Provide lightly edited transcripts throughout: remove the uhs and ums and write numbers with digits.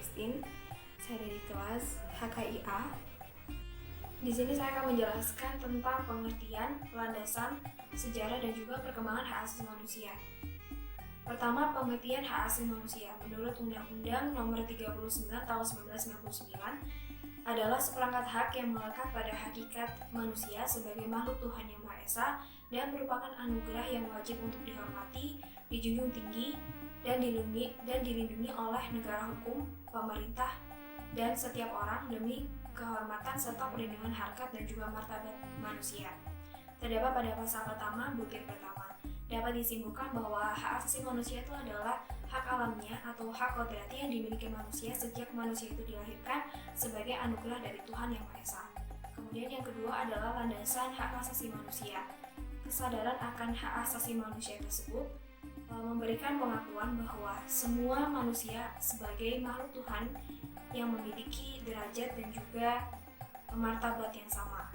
Agustin. Saya dari kelas HKIA. Di sini saya akan menjelaskan tentang pengertian, landasan, sejarah, dan juga perkembangan hak asasi manusia. Pertama, pengertian hak asasi manusia. Menurut Undang-Undang Nomor 39 Tahun 1999 adalah seperangkat hak yang melekat pada hakikat manusia sebagai makhluk Tuhan Yang Maha Esa dan merupakan anugerah yang wajib untuk dihormati, dijunjung tinggi, dan dilindungi oleh negara hukum, pemerintah, dan setiap orang demi kehormatan serta perlindungan harkat dan juga martabat manusia. Terdapat pada pasal pertama, butir pertama. Dapat disimpulkan bahwa hak asasi manusia itu adalah hak alamnya atau hak kodrati yang dimiliki manusia sejak manusia itu dilahirkan sebagai anugerah dari Tuhan Yang Maha Esa. Kemudian yang kedua adalah landasan hak asasi manusia. Kesadaran akan hak asasi manusia tersebut memberikan pengakuan bahwa semua manusia sebagai makhluk Tuhan yang memiliki derajat dan juga martabat yang sama.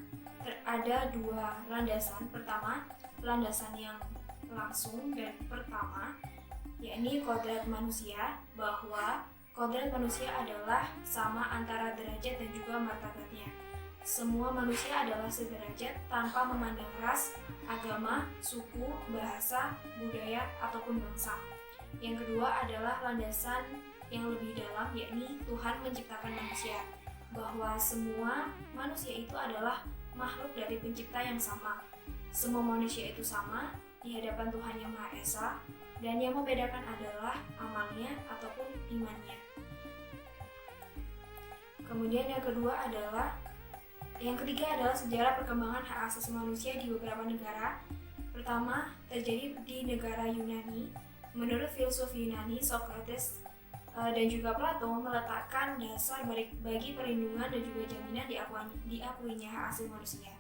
Ada dua landasan. Pertama, landasan yang langsung dan pertama, yakni kodrat manusia, bahwa kodrat manusia adalah sama antara derajat dan juga martabatnya. Semua manusia adalah sederajat tanpa memandang ras, agama, suku, bahasa, budaya, ataupun bangsa. Yang kedua adalah landasan yang lebih dalam, yakni Tuhan menciptakan manusia, bahwa semua manusia itu adalah makhluk dari pencipta yang sama. Semua manusia itu sama di hadapan Tuhan Yang Maha Esa, dan yang membedakan adalah amalnya ataupun imannya. Kemudian yang ketiga adalah sejarah perkembangan hak asasi manusia di beberapa negara. Pertama, terjadi di negara Yunani. Menurut filsuf Yunani, Socrates dan juga Plato meletakkan dasar bagi perlindungan dan juga jaminan diakuinya hak asasi manusia.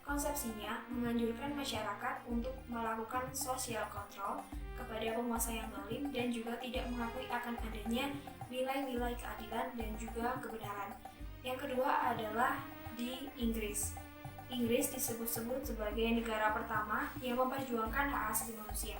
Konsepsinya menganjurkan masyarakat untuk melakukan social control kepada penguasa yang zalim dan juga tidak mengakui akan adanya nilai-nilai keadilan dan juga kebenaran. Yang kedua adalah di Inggris. Inggris disebut-sebut sebagai negara pertama yang memperjuangkan hak asasi manusia.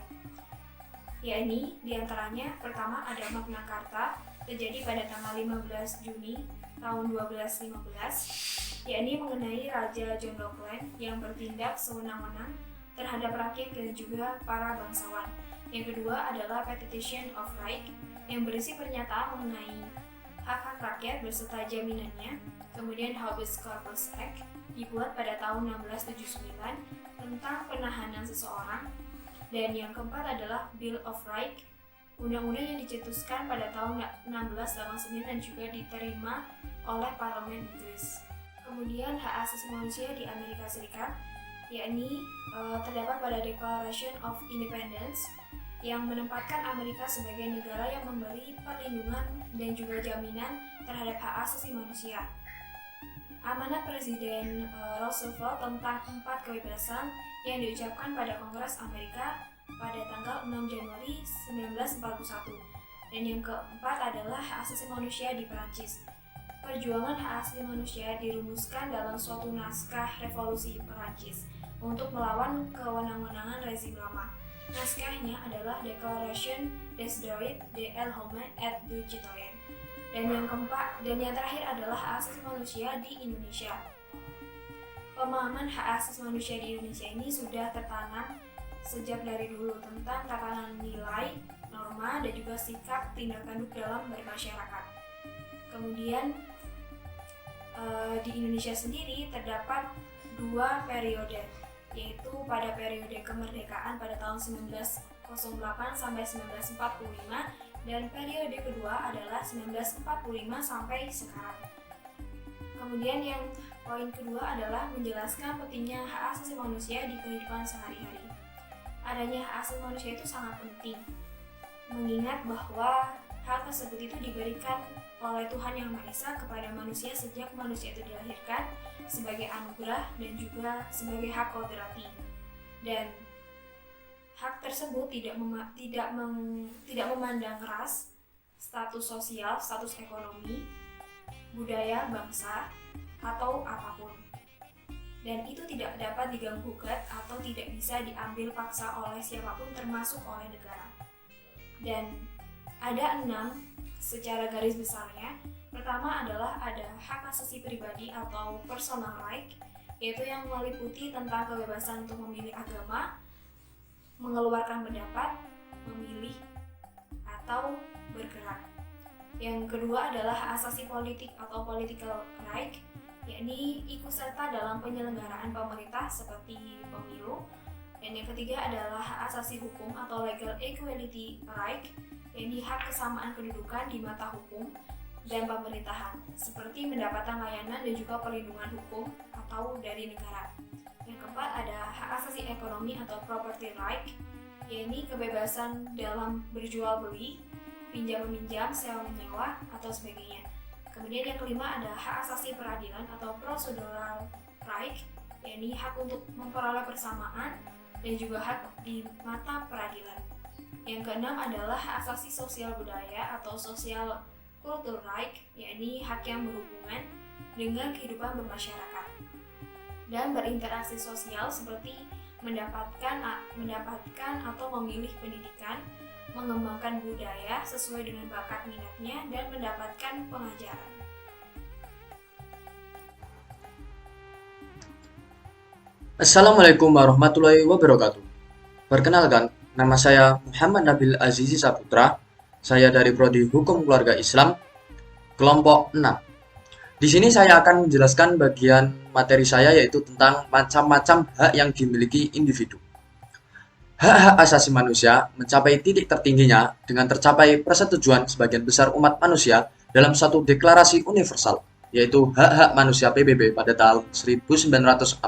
Yakni diantaranya pertama ada Magna Carta, terjadi pada tanggal 15 Juni tahun 1215, yakni mengenai Raja John Lackland yang bertindak sewenang-wenang terhadap rakyat dan juga para bangsawan. Yang kedua adalah Petition of Right yang berisi pernyataan mengenai hak-hak rakyat beserta jaminannya. Kemudian Habeas Corpus Act dibuat pada tahun 1679 tentang penahanan seseorang. Dan yang keempat adalah Bill of Rights, undang-undang yang dicetuskan pada tahun 1689 dan juga diterima oleh Parlemen Inggris. Kemudian hak asasi manusia di Amerika Serikat, yakni terdapat pada Declaration of Independence yang menempatkan Amerika sebagai negara yang memberi perlindungan dan juga jaminan terhadap hak asasi manusia. Amanat Presiden Roosevelt tentang 4 kebebasan yang diucapkan pada Kongres Amerika pada tanggal 6 Januari 1941. Dan yang keempat adalah hak asasi manusia di Perancis. Perjuangan hak asasi manusia dirumuskan dalam suatu naskah revolusi Perancis untuk melawan kewenang-wenangan rezim lama. Naskahnya adalah Declaration des droits de l'homme et du citoyen. Dan yang terakhir adalah hak asasi manusia di Indonesia. Pemahaman hak asasi manusia di Indonesia ini sudah tertanam sejak dari dulu tentang tatanan nilai, norma, dan juga sikap tindak tanduk dalam bermasyarakat. Kemudian di Indonesia sendiri terdapat 2 periode, yaitu pada periode kemerdekaan pada tahun 1908 sampai 1945, dan periode kedua adalah 1945 sampai sekarang. Kemudian yang poin kedua adalah menjelaskan pentingnya hak asasi manusia di kehidupan sehari-hari. Adanya hak asasi manusia itu sangat penting, mengingat bahwa hal tersebut itu diberikan oleh Tuhan Yang Maha Esa kepada manusia sejak manusia itu dilahirkan sebagai anugerah dan juga sebagai hak kodrati. Dan hak tersebut tidak memandang ras, status sosial, status ekonomi, budaya, bangsa, atau apapun. Dan itu tidak dapat diganggu-gugat atau tidak bisa diambil paksa oleh siapapun termasuk oleh negara. Dan ada 6 secara garis besarnya. Pertama adalah ada hak asasi pribadi atau personal right, yaitu yang meliputi tentang kebebasan untuk memilih agama, mengeluarkan pendapat, memilih, atau bergerak. Yang kedua adalah hak asasi politik atau political right, yakni ikut serta dalam penyelenggaraan pemerintah seperti pemilu. Dan yang ketiga adalah hak asasi hukum atau legal equality right, yakni hak kesamaan kedudukan di mata hukum dan pemerintahan, seperti mendapatkan layanan dan juga perlindungan hukum atau dari negara. Yang keempat ada hak asasi ekonomi atau property right, yakni kebebasan dalam berjual beli, pinjam meminjam, sewa menyewa, atau sebagainya. Kemudian yang kelima ada hak asasi peradilan atau procedural right, yakni hak untuk memperoleh persamaan dan juga hak di mata peradilan. Yang keenam adalah hak asasi sosial budaya atau social cultural right, yakni hak yang berhubungan dengan kehidupan bermasyarakat dan berinteraksi sosial seperti mendapatkan atau memilih pendidikan, mengembangkan budaya sesuai dengan bakat minatnya, dan mendapatkan pengajaran. Assalamualaikum warahmatullahi wabarakatuh. Perkenalkan, nama saya Muhammad Nabil Azizi Saputra. Saya dari Prodi Hukum Keluarga Islam, kelompok 6. Di sini saya akan menjelaskan bagian materi saya, yaitu tentang macam-macam hak yang dimiliki individu. Hak-hak asasi manusia mencapai titik tertingginya dengan tercapai persetujuan sebagian besar umat manusia dalam suatu deklarasi universal, yaitu Hak-Hak Manusia PBB pada tahun 1948.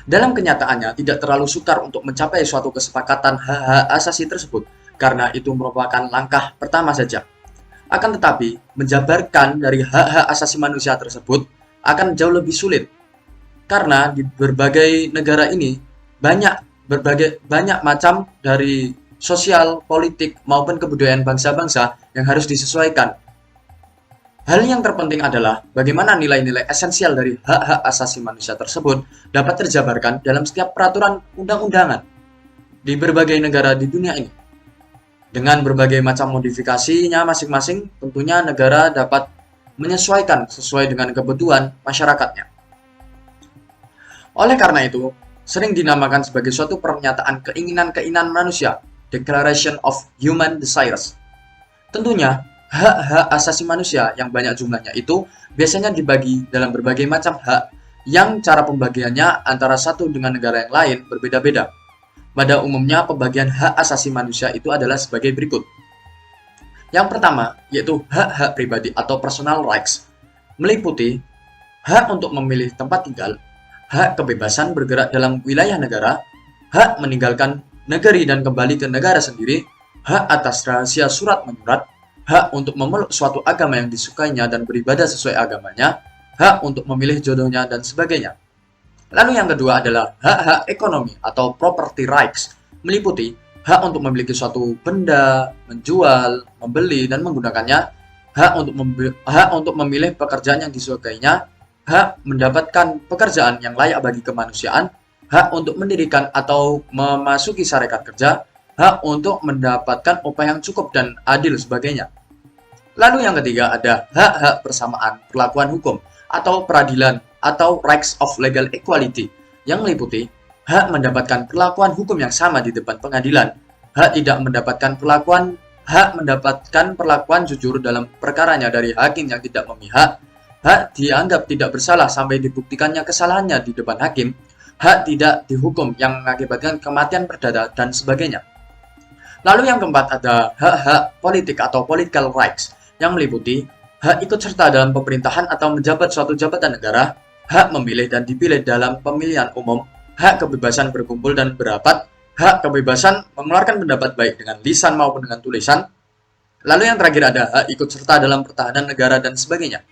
Dalam kenyataannya, tidak terlalu sukar untuk mencapai suatu kesepakatan hak-hak asasi tersebut, karena itu merupakan langkah pertama saja. Akan tetapi, menjabarkan dari hak-hak asasi manusia tersebut akan jauh lebih sulit, karena di berbagai negara ini banyak macam dari sosial, politik, maupun kebudayaan bangsa-bangsa yang harus disesuaikan. Hal yang terpenting adalah bagaimana nilai-nilai esensial dari hak-hak asasi manusia tersebut dapat terjabarkan dalam setiap peraturan undang-undangan di berbagai negara di dunia ini. Dengan berbagai macam modifikasinya masing-masing, tentunya negara dapat menyesuaikan sesuai dengan kebutuhan masyarakatnya. Oleh karena itu, sering dinamakan sebagai suatu pernyataan keinginan-keinginan manusia, Declaration of Human Desires. Tentunya, hak-hak asasi manusia yang banyak jumlahnya itu biasanya dibagi dalam berbagai macam hak yang cara pembagiannya antara satu dengan negara yang lain berbeda-beda. Pada umumnya, pembagian hak asasi manusia itu adalah sebagai berikut. Yang pertama, yaitu hak-hak pribadi atau personal rights, meliputi hak untuk memilih tempat tinggal, hak kebebasan bergerak dalam wilayah negara, hak meninggalkan negeri dan kembali ke negara sendiri, hak atas rahasia surat menyurat, hak untuk memeluk suatu agama yang disukainya dan beribadah sesuai agamanya, hak untuk memilih jodohnya, dan sebagainya. Lalu yang kedua adalah hak-hak ekonomi atau property rights, meliputi hak untuk memiliki suatu benda, menjual, membeli, dan menggunakannya, hak untuk memilih pekerjaan yang disukainya, hak mendapatkan pekerjaan yang layak bagi kemanusiaan, hak untuk mendirikan atau memasuki syarikat kerja, hak untuk mendapatkan upah yang cukup dan adil sebagainya. Lalu yang ketiga ada hak-hak persamaan perlakuan hukum atau peradilan atau rights of legal equality, yang meliputi hak mendapatkan perlakuan hukum yang sama di depan pengadilan, hak mendapatkan perlakuan jujur dalam perkaranya dari hakim yang tidak memihak, hak dianggap tidak bersalah sampai dibuktikannya kesalahannya di depan hakim, hak tidak dihukum yang mengakibatkan kematian perdata, dan sebagainya. Lalu yang keempat ada hak-hak politik atau political rights, yang meliputi hak ikut serta dalam pemerintahan atau menjabat suatu jabatan negara, hak memilih dan dipilih dalam pemilihan umum, hak kebebasan berkumpul dan berapat, hak kebebasan mengeluarkan pendapat baik dengan lisan maupun dengan tulisan. Lalu yang terakhir ada hak ikut serta dalam pertahanan negara dan sebagainya.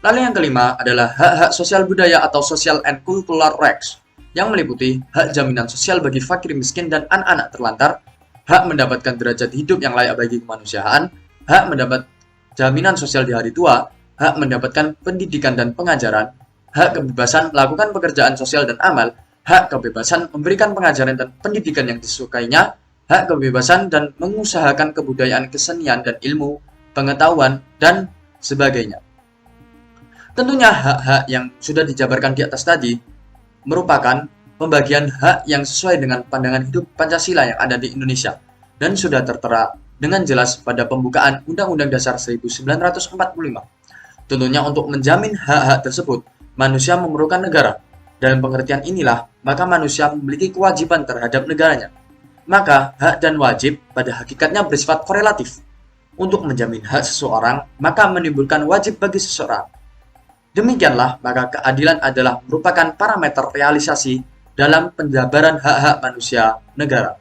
Lalu yang kelima adalah hak-hak sosial budaya atau social and cultural rights, yang meliputi hak jaminan sosial bagi fakir miskin dan anak-anak terlantar, hak mendapatkan derajat hidup yang layak bagi kemanusiaan, hak mendapat jaminan sosial di hari tua, hak mendapatkan pendidikan dan pengajaran, hak kebebasan melakukan pekerjaan sosial dan amal, hak kebebasan memberikan pengajaran dan pendidikan yang disukainya, hak kebebasan dan mengusahakan kebudayaan, kesenian, dan ilmu, pengetahuan, dan sebagainya. Tentunya hak-hak yang sudah dijabarkan di atas tadi merupakan pembagian hak yang sesuai dengan pandangan hidup Pancasila yang ada di Indonesia dan sudah tertera dengan jelas pada pembukaan Undang-Undang Dasar 1945. Tentunya untuk menjamin hak-hak tersebut, manusia memerlukan negara. Dalam pengertian inilah, maka manusia memiliki kewajiban terhadap negaranya. Maka, hak dan wajib pada hakikatnya bersifat korelatif. Untuk menjamin hak seseorang, maka menimbulkan wajib bagi seseorang. Demikianlah, maka keadilan adalah merupakan parameter realisasi dalam penjabaran hak-hak manusia negara.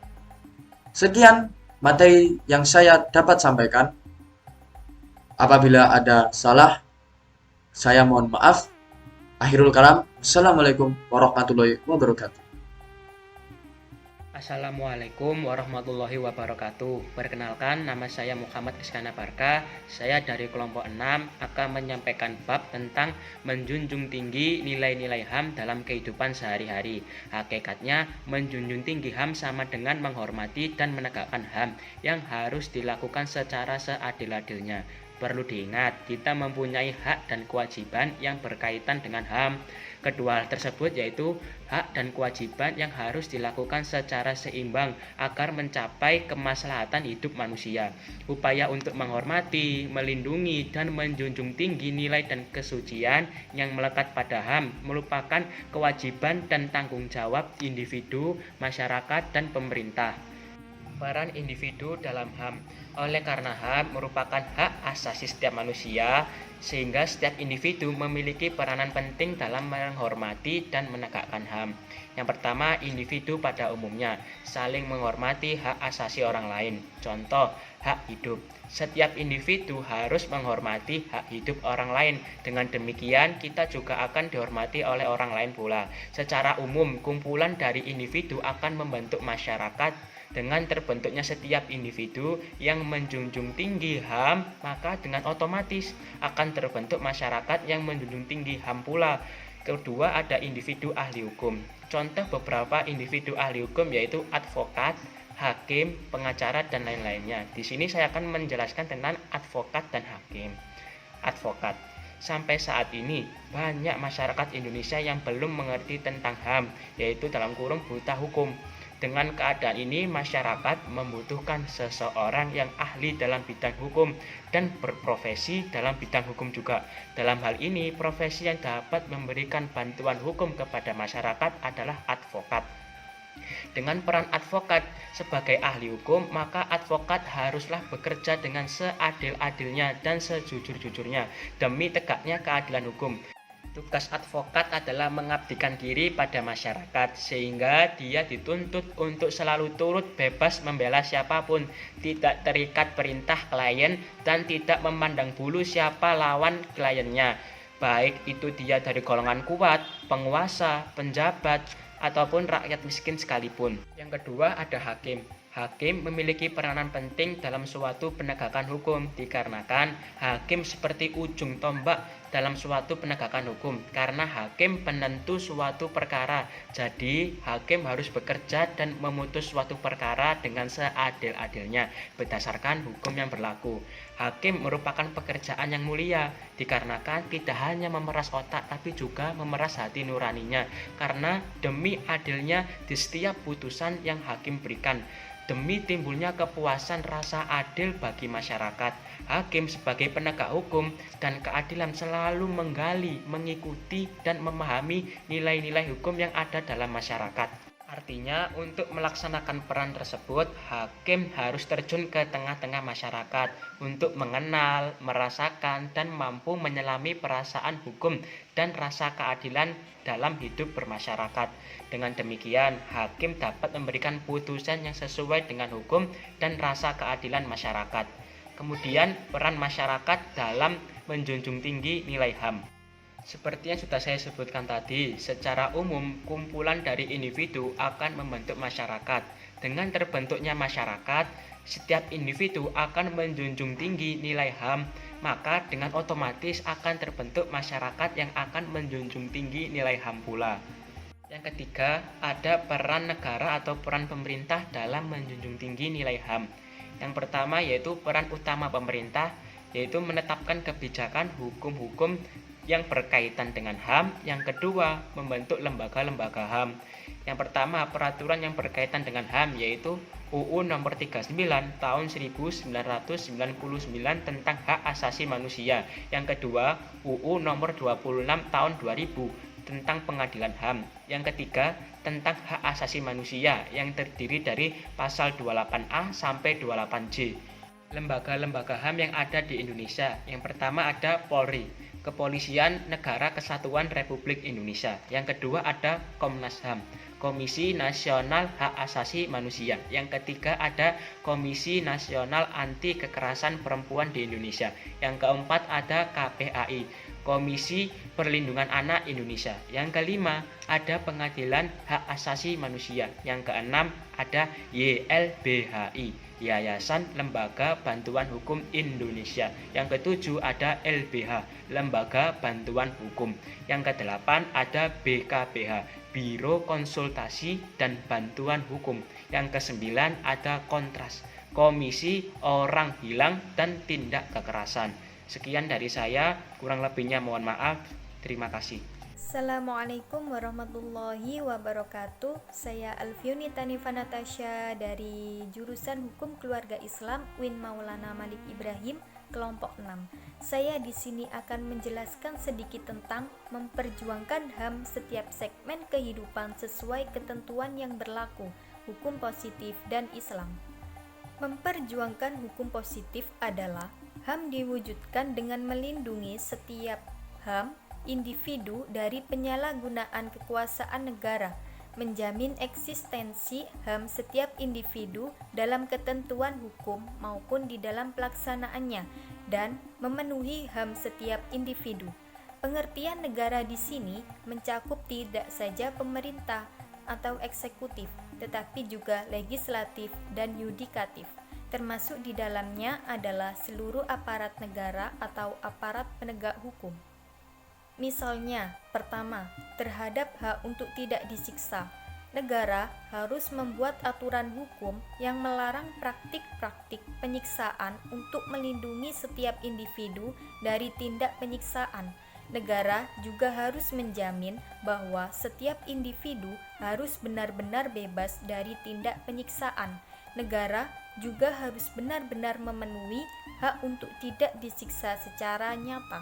Sekian materi yang saya dapat sampaikan. Apabila ada salah, saya mohon maaf. Akhirul kalam. Assalamualaikum warahmatullahi wabarakatuh. Assalamualaikum warahmatullahi wabarakatuh. Perkenalkan, nama saya Muhammad Iskana Barka. Saya dari kelompok 6 akan menyampaikan bab tentang menjunjung tinggi nilai-nilai HAM dalam kehidupan sehari-hari. Hakikatnya, menjunjung tinggi HAM sama dengan menghormati dan menegakkan HAM yang harus dilakukan secara seadil-adilnya. Perlu diingat, kita mempunyai hak dan kewajiban yang berkaitan dengan HAM. Kedua hal tersebut yaitu hak dan kewajiban yang harus dilakukan secara seimbang agar mencapai kemaslahatan hidup manusia. Upaya untuk menghormati, melindungi, dan menjunjung tinggi nilai dan kesucian yang melekat pada HAM merupakan kewajiban dan tanggung jawab individu, masyarakat, dan pemerintah. Peran individu dalam HAM. Oleh karena HAM merupakan hak asasi setiap manusia, sehingga setiap individu memiliki peranan penting dalam menghormati dan menegakkan HAM. Yang pertama, individu pada umumnya saling menghormati hak asasi orang lain. Contoh, hak hidup. Setiap individu harus menghormati hak hidup orang lain. Dengan demikian, kita juga akan dihormati oleh orang lain pula. Secara umum, kumpulan dari individu akan membentuk masyarakat. Dengan terbentuknya setiap individu yang menjunjung tinggi HAM, maka dengan otomatis akan terbentuk masyarakat yang menjunjung tinggi HAM pula. Kedua, ada individu ahli hukum. Contoh beberapa individu ahli hukum yaitu advokat, hakim, pengacara, dan lain-lainnya. Di sini saya akan menjelaskan tentang advokat dan hakim. Advokat. Sampai saat ini, banyak masyarakat Indonesia yang belum mengerti tentang HAM, yaitu dalam kurung buta hukum. Dengan keadaan ini, masyarakat membutuhkan seseorang yang ahli dalam bidang hukum dan berprofesi dalam bidang hukum juga. Dalam hal ini, profesi yang dapat memberikan bantuan hukum kepada masyarakat adalah advokat. Dengan peran advokat sebagai ahli hukum, maka advokat haruslah bekerja dengan seadil-adilnya dan sejujur-jujurnya demi tegaknya keadilan hukum. Tugas advokat adalah mengabdikan diri pada masyarakat, sehingga dia dituntut untuk selalu turut bebas membela siapapun, tidak terikat perintah klien, dan tidak memandang bulu siapa lawan kliennya, baik itu dia dari golongan kuat, penguasa, penjabat, ataupun rakyat miskin sekalipun. Yang kedua, ada hakim. Hakim memiliki peranan penting dalam suatu penegakan hukum, dikarenakan hakim seperti ujung tombak dalam suatu penegakan hukum, karena hakim penentu suatu perkara. Jadi hakim harus bekerja dan memutus suatu perkara dengan seadil-adilnya berdasarkan hukum yang berlaku. Hakim merupakan pekerjaan yang mulia, dikarenakan tidak hanya memeras otak tapi juga memeras hati nuraninya, karena demi adilnya di setiap putusan yang hakim berikan, demi timbulnya kepuasan rasa adil bagi masyarakat. Hakim sebagai penegak hukum dan keadilan selalu menggali, mengikuti, dan memahami nilai-nilai hukum yang ada dalam masyarakat. Artinya, untuk melaksanakan peran tersebut, hakim harus terjun ke tengah-tengah masyarakat untuk mengenal, merasakan, dan mampu menyelami perasaan hukum dan rasa keadilan dalam hidup bermasyarakat. Dengan demikian, hakim dapat memberikan putusan yang sesuai dengan hukum dan rasa keadilan masyarakat. Kemudian, peran masyarakat dalam menjunjung tinggi nilai HAM. Seperti yang sudah saya sebutkan tadi, secara umum kumpulan dari individu akan membentuk masyarakat. Dengan terbentuknya masyarakat, setiap individu akan menjunjung tinggi nilai HAM, maka dengan otomatis akan terbentuk masyarakat yang akan menjunjung tinggi nilai HAM pula. Yang ketiga, ada peran negara atau peran pemerintah dalam menjunjung tinggi nilai HAM. Yang pertama yaitu peran utama pemerintah, yaitu menetapkan kebijakan hukum-hukum yang berkaitan dengan HAM. Yang kedua, membentuk lembaga-lembaga HAM. Yang pertama, peraturan yang berkaitan dengan HAM yaitu UU Nomor 39 Tahun 1999 tentang Hak Asasi Manusia. Yang kedua, UU Nomor 26 Tahun 2000 tentang Pengadilan HAM. Yang ketiga, tentang hak asasi manusia yang terdiri dari pasal 28A sampai 28J. Lembaga-lembaga HAM yang ada di Indonesia. Yang pertama ada Polri, Kepolisian Negara Kesatuan Republik Indonesia. Yang kedua ada Komnas HAM, Komisi Nasional Hak Asasi Manusia. Yang ketiga ada Komisi Nasional Anti Kekerasan Perempuan di Indonesia. Yang keempat ada KPAI, Komisi Perlindungan Anak Indonesia. Yang kelima ada Pengadilan Hak Asasi Manusia. Yang keenam ada YLBHI, Yayasan Lembaga Bantuan Hukum Indonesia. Yang ketujuh ada LBH, Lembaga Bantuan Hukum. Yang kedelapan ada BKBH, Biro Konsultasi dan Bantuan Hukum. Yang kesembilan ada Kontras, Komisi Orang Hilang dan Tindak Kekerasan. Sekian dari saya, kurang lebihnya mohon maaf. Terima kasih. Assalamualaikum warahmatullahi wabarakatuh. Saya Alfiuni Tanifa Natasha dari jurusan Hukum Keluarga Islam UIN Maulana Malik Ibrahim, kelompok 6. Saya di sini akan menjelaskan sedikit tentang memperjuangkan HAM setiap segmen kehidupan sesuai ketentuan yang berlaku, hukum positif dan Islam. Memperjuangkan hukum positif adalah HAM diwujudkan dengan melindungi setiap HAM individu dari penyalahgunaan kekuasaan negara, menjamin eksistensi HAM setiap individu dalam ketentuan hukum maupun di dalam pelaksanaannya, dan memenuhi HAM setiap individu. Pengertian negara di sini mencakup tidak saja pemerintah atau eksekutif, tetapi juga legislatif dan yudikatif. Termasuk di dalamnya adalah seluruh aparat negara atau aparat penegak hukum. Misalnya, pertama, terhadap hak untuk tidak disiksa. Negara harus membuat aturan hukum yang melarang praktik-praktik penyiksaan untuk melindungi setiap individu dari tindak penyiksaan. Negara juga harus menjamin bahwa setiap individu harus benar-benar bebas dari tindak penyiksaan. Negara juga harus benar-benar memenuhi hak untuk tidak disiksa secara nyata.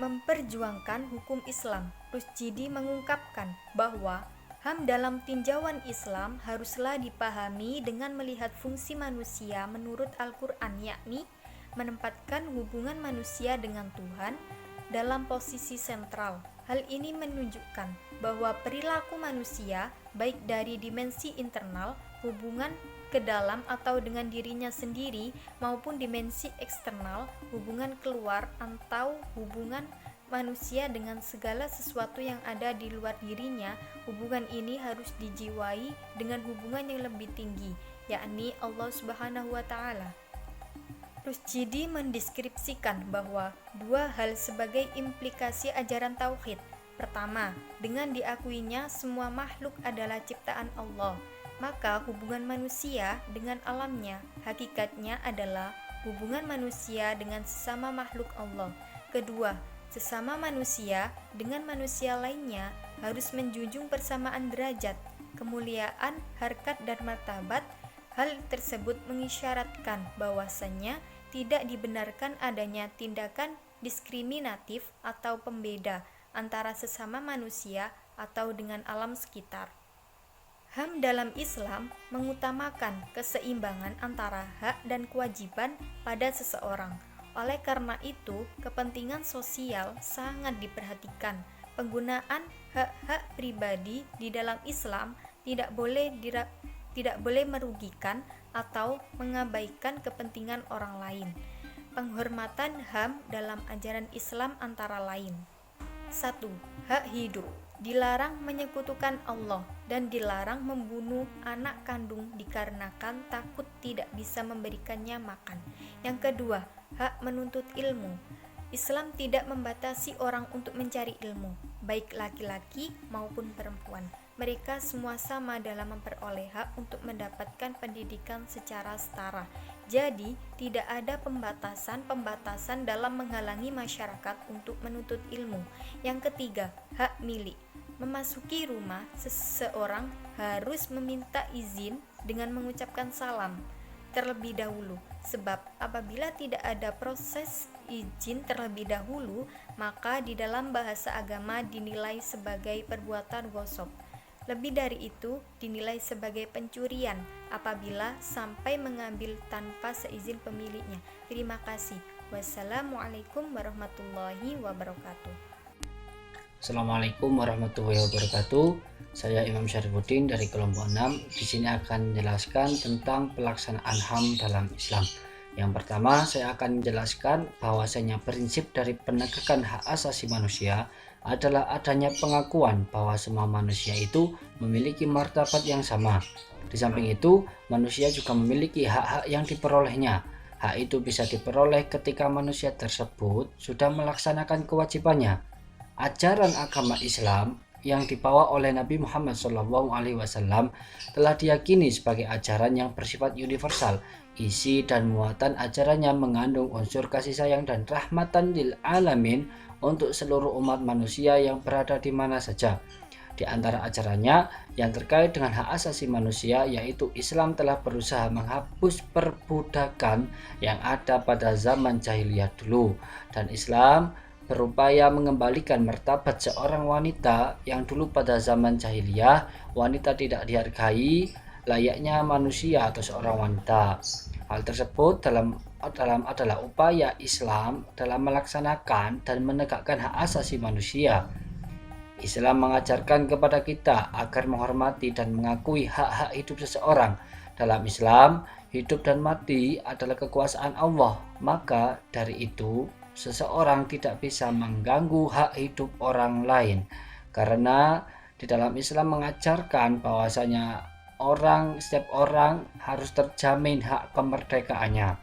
Memperjuangkan hukum Islam, Rusjidi mengungkapkan bahwa HAM dalam tinjauan Islam haruslah dipahami dengan melihat fungsi manusia menurut Al-Quran, yakni menempatkan hubungan manusia dengan Tuhan dalam posisi sentral. Hal ini menunjukkan bahwa perilaku manusia, baik dari dimensi internal, hubungan ke dalam atau dengan dirinya sendiri, maupun dimensi eksternal, hubungan keluar atau hubungan manusia dengan segala sesuatu yang ada di luar dirinya, hubungan ini harus dijiwai dengan hubungan yang lebih tinggi, yakni Allah Subhanahu wa Ta'ala. Rusjidi mendeskripsikan bahwa dua hal sebagai implikasi ajaran tauhid. Pertama, dengan diakuinya semua makhluk adalah ciptaan Allah, maka hubungan manusia dengan alamnya hakikatnya adalah hubungan manusia dengan sesama makhluk Allah. Kedua, sesama manusia dengan manusia lainnya harus menjunjung persamaan derajat, kemuliaan, harkat dan martabat. Hal tersebut mengisyaratkan bahwasannya tidak dibenarkan adanya tindakan diskriminatif atau pembeda antara sesama manusia atau dengan alam sekitar. HAM dalam Islam mengutamakan keseimbangan antara hak dan kewajiban pada seseorang. Oleh karena itu, kepentingan sosial sangat diperhatikan. Penggunaan hak-hak pribadi di dalam Islam tidak boleh merugikan atau mengabaikan kepentingan orang lain. Penghormatan HAM dalam ajaran Islam antara lain: 1. Hak hidup. Dilarang menyekutukan Allah dan dilarang membunuh anak kandung dikarenakan takut tidak bisa memberikannya makan. Yang kedua, hak menuntut ilmu. Islam tidak membatasi orang untuk mencari ilmu. baik laki-laki maupun perempuan. Mereka semua sama dalam memperoleh hak untuk mendapatkan pendidikan secara setara. Jadi, tidak ada pembatasan dalam menghalangi masyarakat untuk menuntut ilmu. Yang ketiga, hak milik. Memasuki rumah, seseorang harus meminta izin dengan mengucapkan salam terlebih dahulu, sebab apabila tidak ada proses izin terlebih dahulu, maka di dalam bahasa agama dinilai sebagai perbuatan gosok. Lebih dari itu, dinilai sebagai pencurian apabila sampai mengambil tanpa seizin pemiliknya. Terima kasih. Wassalamualaikum warahmatullahi wabarakatuh. Assalamualaikum warahmatullahi wabarakatuh. Saya Imam Syarifuddin dari kelompok 6. Di sini akan menjelaskan tentang pelaksanaan HAM dalam Islam. Yang pertama, saya akan menjelaskan bahwasanya prinsip dari penegakan hak asasi manusia adalah adanya pengakuan bahwa semua manusia itu memiliki martabat yang sama. Di samping itu, manusia juga memiliki hak-hak yang diperolehnya. Hak itu bisa diperoleh ketika manusia tersebut sudah melaksanakan kewajibannya. Ajaran agama Islam yang dibawa oleh Nabi Muhammad SAW telah diyakini sebagai ajaran yang bersifat universal. Isi dan muatan ajarannya mengandung unsur kasih sayang dan rahmatan lil alamin untuk seluruh umat manusia yang berada di mana saja. Di antara ajarannya yang terkait dengan hak asasi manusia, yaitu Islam telah berusaha menghapus perbudakan yang ada pada zaman jahiliyah dulu, dan Islam berupaya mengembalikan martabat seorang wanita yang dulu pada zaman jahiliyah wanita tidak dihargai layaknya manusia atau seorang wanita. Hal tersebut adalah upaya Islam dalam melaksanakan dan menegakkan hak asasi manusia. Islam mengajarkan kepada kita agar menghormati dan mengakui hak-hak hidup seseorang. Dalam Islam, hidup dan mati adalah kekuasaan Allah. Maka dari itu, seseorang tidak bisa mengganggu hak hidup orang lain, karena di dalam Islam mengajarkan bahwasanya setiap orang harus terjamin hak kemerdekaannya.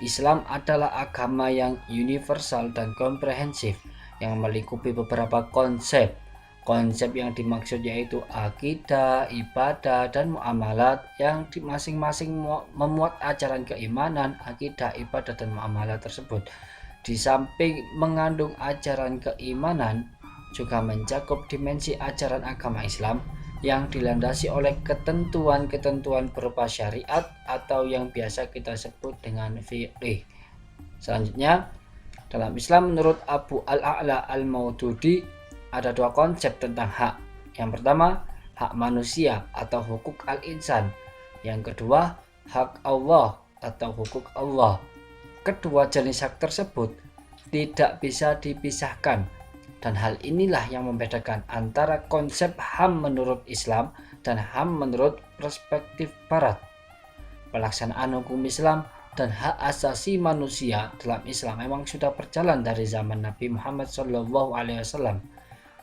Islam adalah agama yang universal dan komprehensif yang melingkupi beberapa konsep. Konsep yang dimaksud yaitu akidah, ibadah, dan muamalat yang masing-masing memuat ajaran keimanan, akidah, ibadah, dan muamalat tersebut. Di samping mengandung ajaran keimanan, juga mencakup dimensi ajaran agama Islam yang dilandasi oleh ketentuan-ketentuan berupa syariat atau yang biasa kita sebut dengan fiqh. Selanjutnya, dalam Islam menurut Abu Al-A'la Al-Maududi ada dua konsep tentang hak. Yang pertama, hak manusia atau hukuk al-insan. Yang kedua, hak Allah atau hukuk Allah. Kedua jenis hak tersebut tidak bisa dipisahkan, dan hal inilah yang membedakan antara konsep HAM menurut Islam dan HAM menurut perspektif Barat. Pelaksanaan hukum Islam dan hak asasi manusia dalam Islam memang sudah berjalan dari zaman Nabi Muhammad SAW.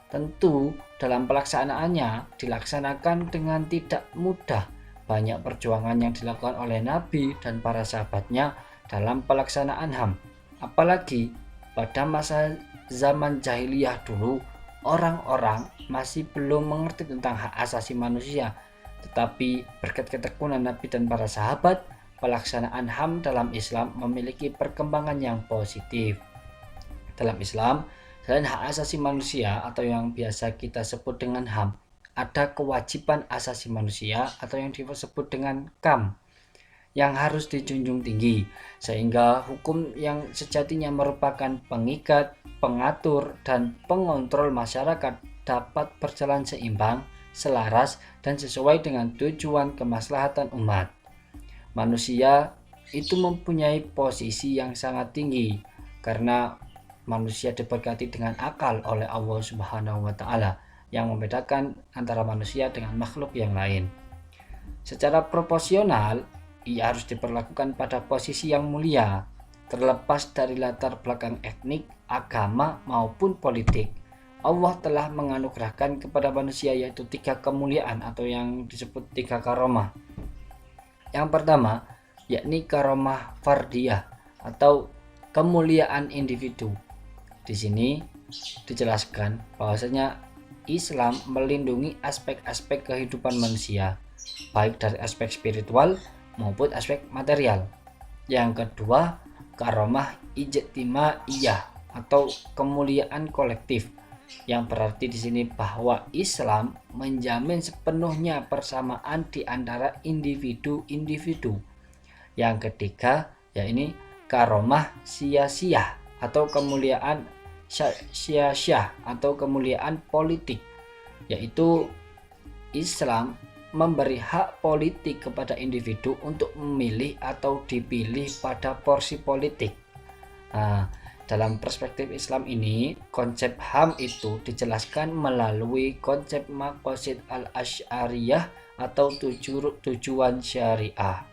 Tentu dalam pelaksanaannya dilaksanakan dengan tidak mudah. Banyak perjuangan yang dilakukan oleh Nabi dan para sahabatnya dalam pelaksanaan HAM. Apalagi pada masa zaman jahiliyah dulu, orang-orang masih belum mengerti tentang hak asasi manusia. Tetapi berkat ketekunan Nabi dan para sahabat, pelaksanaan HAM dalam Islam memiliki perkembangan yang positif. Dalam Islam, selain hak asasi manusia atau yang biasa kita sebut dengan HAM, ada kewajiban asasi manusia atau yang disebut dengan KAM yang harus dijunjung tinggi, sehingga hukum yang sejatinya merupakan pengikat, pengatur, dan pengontrol masyarakat dapat berjalan seimbang, selaras, dan sesuai dengan tujuan kemaslahatan umat. Manusia itu mempunyai posisi yang sangat tinggi karena manusia diberkati dengan akal oleh Allah Subhanahu wa Ta'ala yang membedakan antara manusia dengan makhluk yang lain. Secara proporsional, ia harus diperlakukan pada posisi yang mulia, terlepas dari latar belakang etnik, agama, maupun politik. Allah telah menganugerahkan kepada manusia yaitu 3 kemuliaan atau yang disebut 3 karomah. Yang pertama, yakni karomah fardiyah atau kemuliaan individu. Di sini dijelaskan bahwasanya Islam melindungi aspek-aspek kehidupan manusia, baik dari aspek spiritual maupun aspek material. Yang kedua, karomah ijtimaiyah atau kemuliaan kolektif, yang berarti di sini bahwa Islam menjamin sepenuhnya persamaan di antara individu-individu. Yang ketiga, yakni karomah sia-sia atau kemuliaan sia-sia atau kemuliaan politik, yaitu Islam memberi hak politik kepada individu untuk memilih atau dipilih pada porsi politik. Nah, dalam perspektif Islam ini, konsep HAM itu dijelaskan melalui konsep maqasid al-asy'ariyah atau tujuan syariah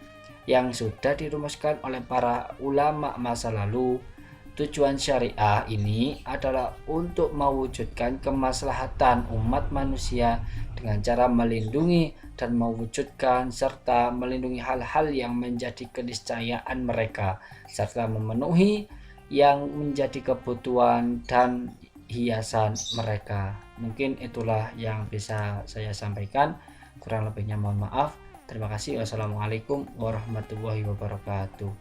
yang sudah dirumuskan oleh para ulama masa lalu. Tujuan syariah ini adalah untuk mewujudkan kemaslahatan umat manusia dengan cara melindungi dan mewujudkan serta melindungi hal-hal yang menjadi keniscayaan mereka serta memenuhi yang menjadi kebutuhan dan hiasan mereka. Mungkin itulah yang bisa saya sampaikan, kurang lebihnya mohon maaf. Terima kasih. Wassalamualaikum warahmatullahi wabarakatuh.